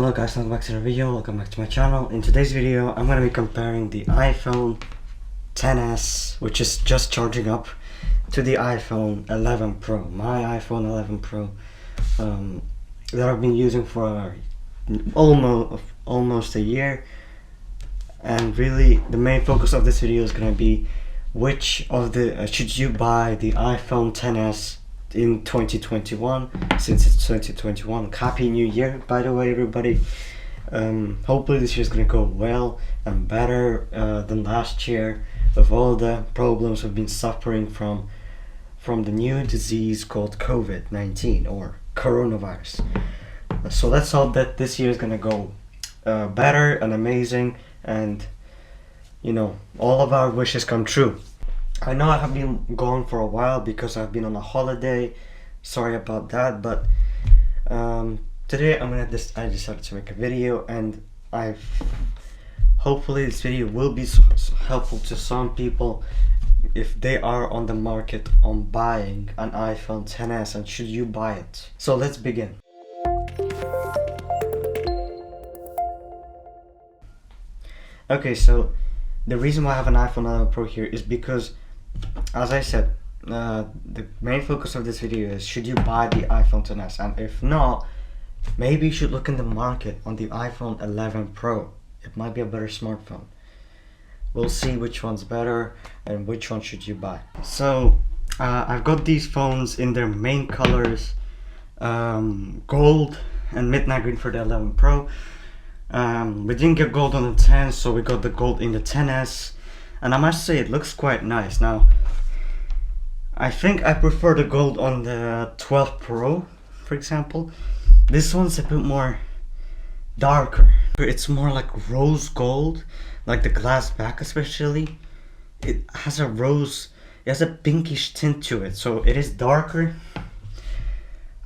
Hello guys, welcome back to the video, welcome back to my channel. In today's video, I'm going to be comparing the iPhone XS, which is just charging up, to the iPhone 11 Pro, my iPhone 11 Pro, that I've been using for almost a year. And really, the main focus of this video is going to be which of the, should you buy the iPhone XS in 2021, since it's 2021. Happy New Year, by the way, everybody. Hopefully this year's gonna go well and better than last year, with all the problems we've been suffering from the new disease called COVID-19 or coronavirus. So let's hope that this year is gonna go better and amazing, and you know, all of our wishes come true. I know I have been gone for a while because I've been on a holiday. Sorry about that, but today I decided to make a video, and hopefully this video will be helpful to some people if they are on the market on buying an iPhone XS, and should you buy it. So let's begin. Okay, so the reason why I have an iPhone 11 Pro here is because, as I said, the main focus of this video is should you buy the iPhone XS, and if not, maybe you should look in the market on the iPhone 11 Pro. It might be a better smartphone. We'll see which one's better and which one should you buy. So I've got these phones in their main colors, gold and midnight green for the 11 Pro. We didn't get gold on the 10, so we got the gold in the XS, and I must say it looks quite nice. Now I think I prefer the gold on the 12 Pro, for example. This one's a bit more darker. It's more like rose gold, like the glass back especially. It has a pinkish tint to it, so it is darker.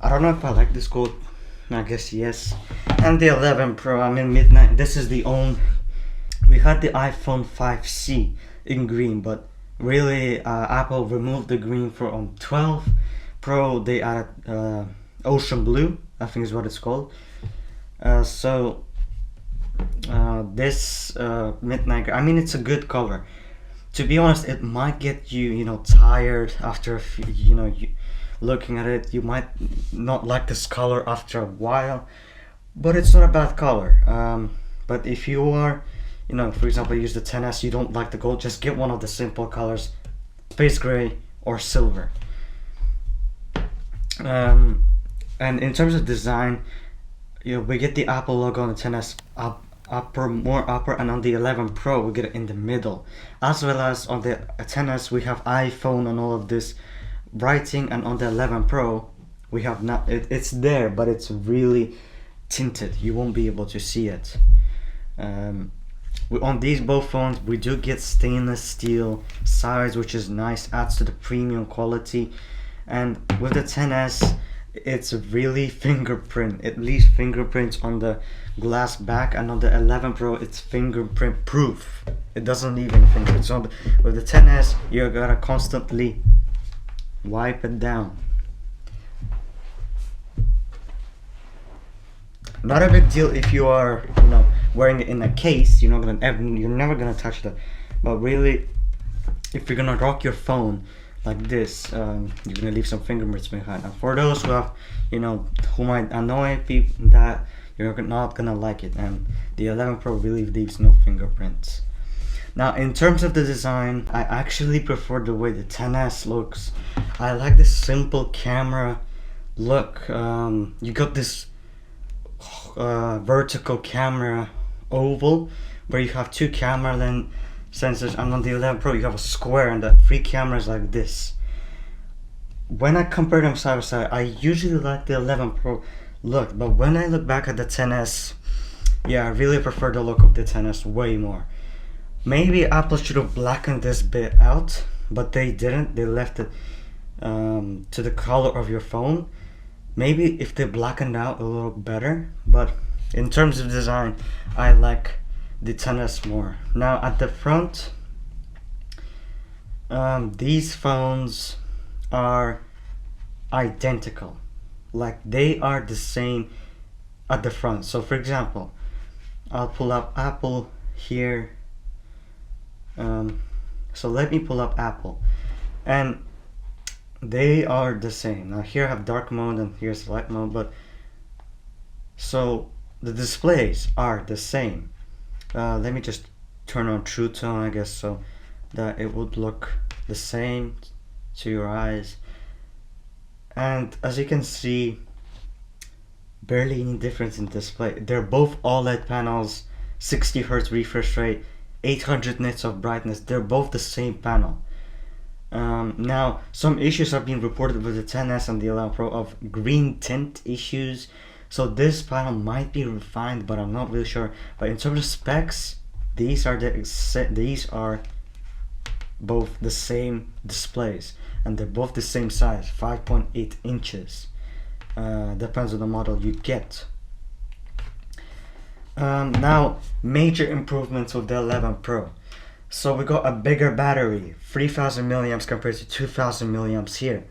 I don't know if I like this gold. I guess yes. And the 11 Pro, I mean midnight. This is the only. We had the iPhone 5C in green, but really Apple removed the green from 12 Pro. They added ocean blue, I think is what it's called. This midnight, I mean, it's a good color. To be honest, it might get you, tired after a few, looking at it. You might not like this color after a while, but it's not a bad color. But if you are, for example, use the XS, you don't like the gold, just get one of the simple colors, space gray or silver. And in terms of design, we get the Apple logo on the XS more upper, and on the 11 Pro we get it in the middle, as well as on the XS we have iPhone and all of this writing, and on the 11 Pro we have not. It's there, but it's really tinted. You won't be able to see it. On these both phones we do get stainless steel sides, which is nice, adds to the premium quality. And with the XS, it's really fingerprint. It leaves fingerprints on the glass back, and on the 11 Pro it's fingerprint proof. It doesn't leave any fingerprints. So with the XS you gotta constantly wipe it down. Not a big deal if you are, wearing it in a case. You're never gonna touch that. But really, if you're gonna rock your phone like this, you're gonna leave some fingerprints behind. And for those who have, who might annoy people, that you're not gonna like it. And the 11 Pro really leaves no fingerprints. Now, in terms of the design, I actually prefer the way the XS looks. I like this simple camera look. You got this vertical camera oval where you have two camera sensors, and on the 11 Pro you have a square, and the three cameras like this. When I compare them side by side, I usually like the 11 Pro look, but when I look back at the XS, I really prefer the look of the XS way more. Maybe Apple should have blackened this bit out, but they didn't. They left it to the color of your phone. Maybe if they blackened out a little better, but in terms of design, I like the XS more. Now at the front, these phones are identical. Like, they are the same at the front. So for example, I'll pull up Apple here. So let me pull up Apple, and they are the same. Now here I have dark mode and here's light mode, but so the displays are the same. Let me just turn on True Tone, I guess, so that it would look the same to your eyes. And as you can see, barely any difference in display. They're both OLED panels, 60 Hz refresh rate, 800 nits of brightness. They're both the same panel. Now, some issues have been reported with the XS and the 11 Pro of green tint issues. So this panel might be refined, but I'm not really sure. But in terms of specs, these are both the same displays, and they're both the same size, 5.8 inches. Depends on the model you get. Now, major improvements with the 11 Pro. So we got a bigger battery, 3000 milliamps compared to 2000 milliamps here,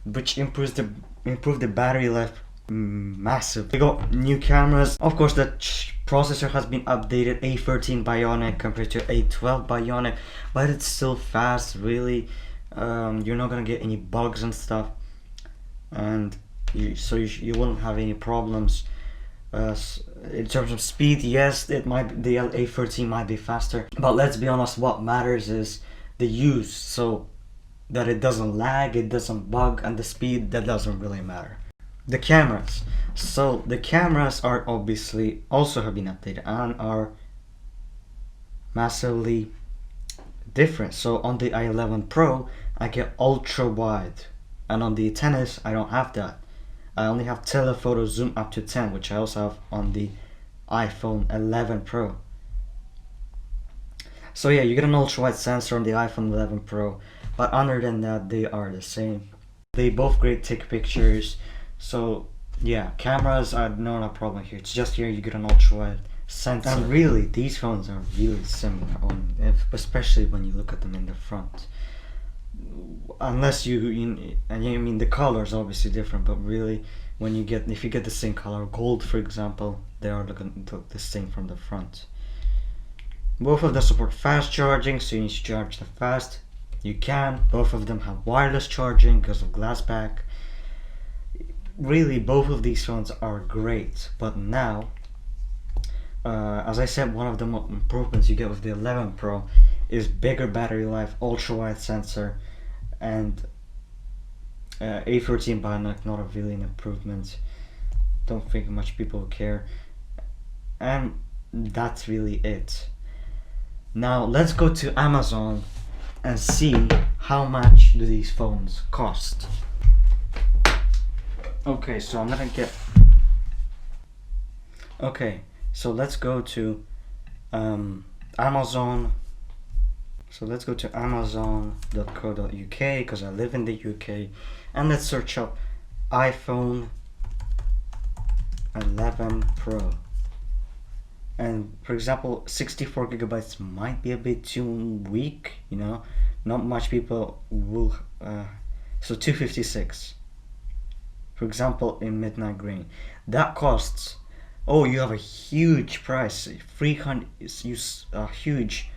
which improved the battery life massive. We got new cameras. Of course, the processor has been updated, A13 Bionic compared to A12 Bionic, but it's still fast. Really, you're not gonna get any bugs and stuff, and you won't have any problems. In terms of speed, yes, the A13 might be faster, but let's be honest, what matters is the use, so that it doesn't lag, it doesn't bug, and the speed, that doesn't really matter. The cameras. So the cameras are obviously also have been updated and are massively different. So on the i11 Pro, I get ultra wide, and on the XS, I don't have that. I only have telephoto zoom up to 10, which I also have on the iPhone 11 Pro. So yeah, you get an ultra wide sensor on the iPhone 11 Pro, but other than that, they are the same. They both great take pictures. So yeah, cameras are not a problem here. It's just here you get an ultra wide sensor. And really, these phones are really similar, especially when you look at them in the front. Unless I mean the color is obviously different, but really, if you get the same color, gold for example, they are looking the same from the front. Both of them support fast charging, so you need to charge them fast. You can. Both of them have wireless charging because of glass back. Really, both of these phones are great, but now, as I said, one of the improvements you get with the 11 Pro is bigger battery life, ultra wide sensor, and A13 Bionic, not a really an improvement. Don't think much people care, and that's really it. Now let's go to Amazon and see how much do these phones cost. Okay, so I'm gonna get. Okay, so let's go to Amazon. So let's go to amazon.co.uk because I live in the UK, and let's search up iPhone 11 Pro. And for example, 64 gigabytes might be a bit too weak, not much people will. So 256. For example, in midnight green, that costs. Oh, you have a huge price, 300. A huge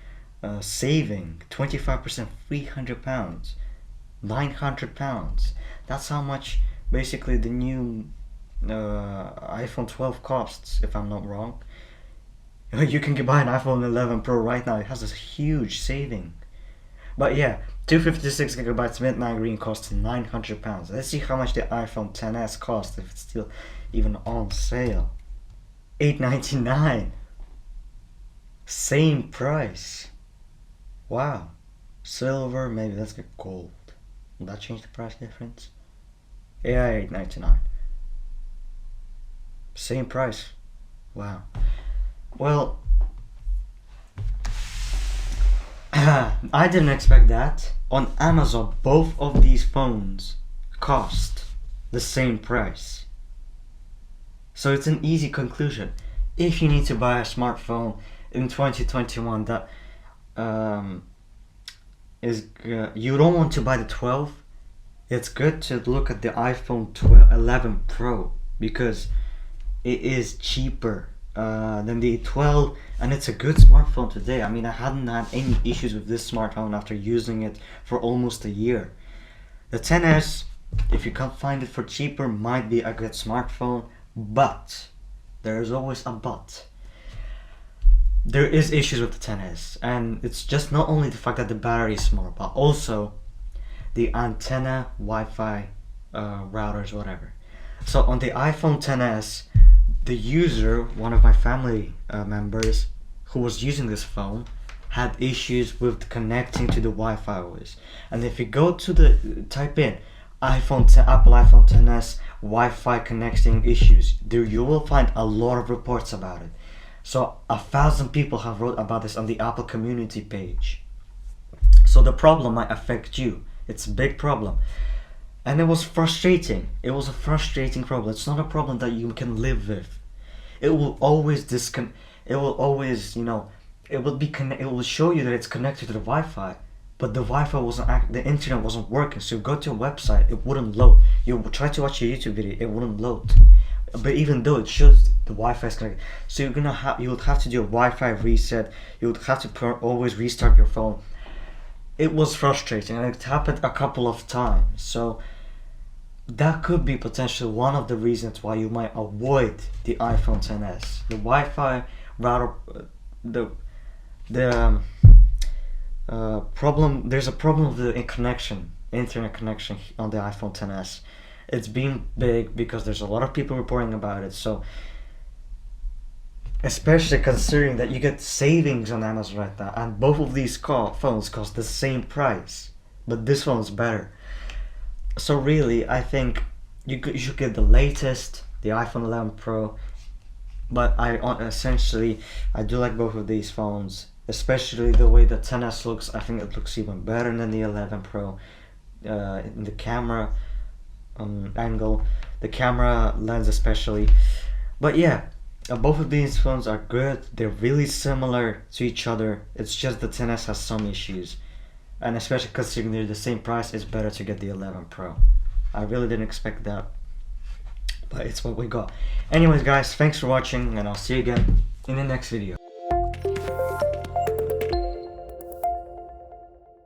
saving, 25%, £300, £900. That's how much basically the new iPhone 12 costs, if I'm not wrong. You can buy an iPhone 11 Pro right now. It has this huge saving. But yeah, 256 gigabytes midnight green costs £900. Let's see how much the iPhone XS costs if it's still even on sale. $899. Same price. Wow. Silver, maybe let's get gold. Will that change the price difference? Yeah, $899. Same price. Wow. Well, I didn't expect that. On Amazon, both of these phones cost the same price. So it's an easy conclusion. If you need to buy a smartphone in 2021 that you don't want to buy the 12, it's good to look at the iPhone 11 Pro because it is cheaper than the 12, and it's a good smartphone today. I mean, I hadn't had any issues with this smartphone after using it for almost a year. The 10s, if you can't find it for cheaper, might be a good smartphone, but there's always a but. There is issues with the 10s, and it's just not only the fact that the battery is small, but also the antenna, Wi-Fi routers, whatever. So on the iPhone 10s, the user, one of my family members who was using this phone, had issues with connecting to the Wi-Fi always. And if you go to the type in iPhone 10, Apple iPhone 10s Wi-Fi connecting issues, there you will find a lot of reports about it. So 1,000 people have wrote about this on the Apple community page. So the problem might affect you. It's a big problem. And it was frustrating. It was a frustrating problem. It's not a problem that you can live with. It will always it will always, it will show you that it's connected to the Wi-Fi, but the Wi-Fi wasn't the internet wasn't working. So you go to a website, it wouldn't load. You try to watch a YouTube video, it wouldn't load. But even though it shows the Wi-Fi is connected, so you would have to do a Wi-Fi reset. You would have to always restart your phone. It was frustrating, and it happened a couple of times. So that could be potentially one of the reasons why you might avoid the iPhone 10s. The Wi-Fi router, the problem. There's a problem with the internet connection on the iPhone 10s. It's been big because there's a lot of people reporting about it. So, especially considering that you get savings on Amazon right now, and both of these phones cost the same price, but this one's better. So really, I think you should get the latest, the iPhone 11 Pro. But I do like both of these phones, especially the way the 10s looks. I think it looks even better than the 11 Pro in the camera angle, the camera lens especially. But yeah, both of these phones are good. They're really similar to each other. It's just the 10s has some issues, and especially considering they're the same price, it's better to get the 11 Pro. I really didn't expect that, but it's what we got. Anyways guys, thanks for watching, and I'll see you again in the next video.